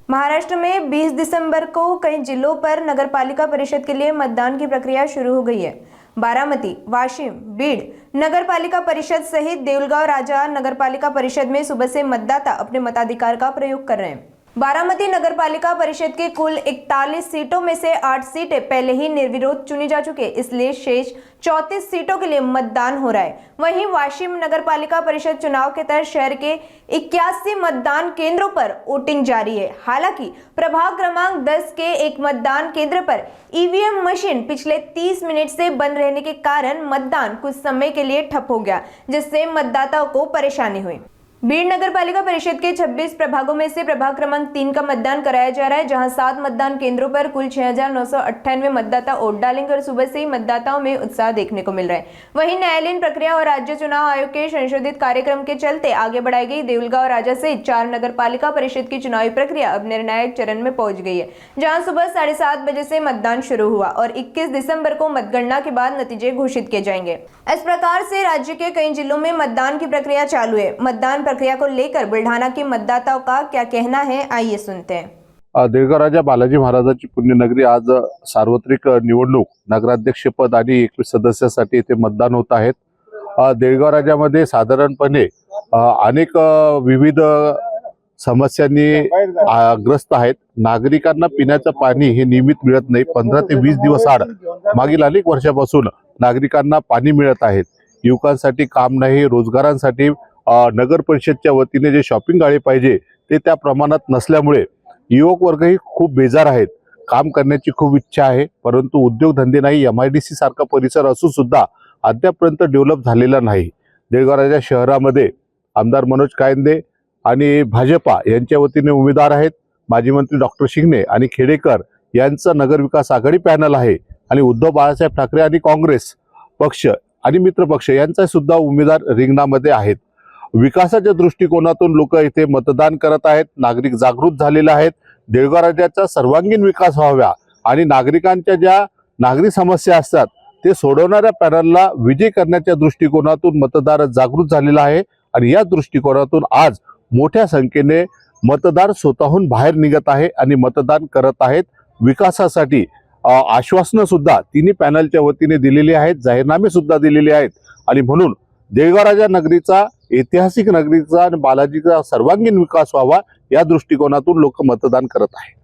महाराष्ट्र में 20 दिसंबर को कई जिलों पर नगरपालिका परिषद के लिए मतदान की प्रक्रिया शुरू हो गई है। बारामती, वाशिम, बीड़ नगरपालिका परिषद सहित देऊलगांव राजा नगरपालिका परिषद में सुबह से मतदाता अपने मताधिकार का प्रयोग कर रहे हैं। बारामती नगरपालिका परिषद के कुल 41 सीटों में से 8 सीटें पहले ही निर्विरोध चुनी जा चुकी है, इसलिए शेष 34 सीटों के लिए मतदान हो रहा है। वहीं वाशिम नगरपालिका परिषद चुनाव के तहत शहर के 81 मतदान केंद्रों पर वोटिंग जारी है। हालांकि प्रभाग क्रमांक 10 के एक मतदान केंद्र पर ईवीएम मशीन पिछले 30 मिनट से बंद रहने के कारण मतदान कुछ समय के लिए ठप हो गया, जिससे मतदाताओं को परेशानी हुई। बीड़ नगर पालिका परिषद के 26 प्रभागों में से प्रभाग क्रमांक 3 का मतदान कराया जा रहा है, जहां 7 मतदान केंद्रों पर कुल 6,998 मतदाता वोट डालेंगे और सुबह से ही मतदाताओं में उत्साह देखने को मिल रहा है। वहीं न्यायालयीन प्रक्रिया और राज्य चुनाव आयोग के संशोधित कार्यक्रम के चलते आगे बढ़ाई गई देऊलगांव राजा सहित 4 नगर पालिका परिषद की चुनावी प्रक्रिया अब निर्णायक चरण में पहुंच गई है, जहाँ सुबह 7:30 बजे से मतदान शुरू हुआ और 21 दिसंबर को मतगणना के बाद नतीजे घोषित किए जाएंगे। इस प्रकार से राज्य के कई जिलों में मतदान की प्रक्रिया चालू है। मतदान प्रक्रिया को लेकर बुलढाणा के मतदाताओं का क्या कहना है, आइए सुनते हैं। देऊळगाव राजा बालाजी महाराजांची पुण्यनगरी आज सार्वत्रिक निवडणूक नगराध्यक्ष पद आणि 21 सदस्यासाठी इथे मतदान होत आहेत। देऊळगाव राजामध्ये साधारणपणे अनेक विविध समस्यांनी ग्रस्त आहेत। नागरिकांना पिण्याचं पाणी हे नियमित मिळत नाही। 15 ते 20 दिवस आड मागील अनेक वर्षापासून नागरिकांना पाणी मिळत आहेत। युवकांसाठी काम नाही, रोजगारांसाठी नगर परिषदच्या वतीने जे शॉपिंग गाळे पाहिजे ते त्या प्रमाणात नसल्यामुळे युवक वर्गही खूप बेजार आहेत। काम करण्याची खूप इच्छा आहे, परंतु उद्योगधंदे नाही। MIDC सारखा परिसर असून सुद्धा अद्यापर्यंत डेव्हलप झालेला नाही। देऊळगाव राजा शहरामध्ये आमदार मनोज कायंदे आणि भाजपा यांच्या वतीने उमेदवार आहेत। माजी मंत्री डॉक्टर शिंगणे आणि खेडेकर यांचा नगर विकास आघाडी पॅनल आहे आणि उद्धव बाळासाहेब ठाकरे आणि काँग्रेस पक्ष आणि मित्र पक्ष यांचा सुद्धा उमेदवार रिंगणामध्ये आहेत। विकासाच्या दृष्टिकोनातून लोक इथे मतदान करत आहेत। नागरिक जागृत झालेले आहेत। देऊळगाव राजाचा सर्वांगीण विकास व्हावा आणि नागरिकांच्या ज्या नागरी समस्या असतात ते सोडवणाऱ्या पॅनलला विजय करण्याच्या दृष्टिकोनातून मतदार जागृत झालेला आहे आणि या दृष्टिकोनातून आज मोठ्या संख्येने मतदार स्वतःहून बाहेर निघत आहे आणि मतदान करत आहेत। विकासासाठी आश्वासनं सुद्धा तिन्ही पॅनलच्या वतीने दिलेली आहेत, जाहीरनामे सुद्धा दिलेले आहेत आणि म्हणून देऊळगाव राजा नगरीचा, ऐतिहासिक नगरीचा आणि बालाजीचा सर्वांगीण विकास व्हावा या दृष्टिकोनातून लोक मतदान करत आहेत।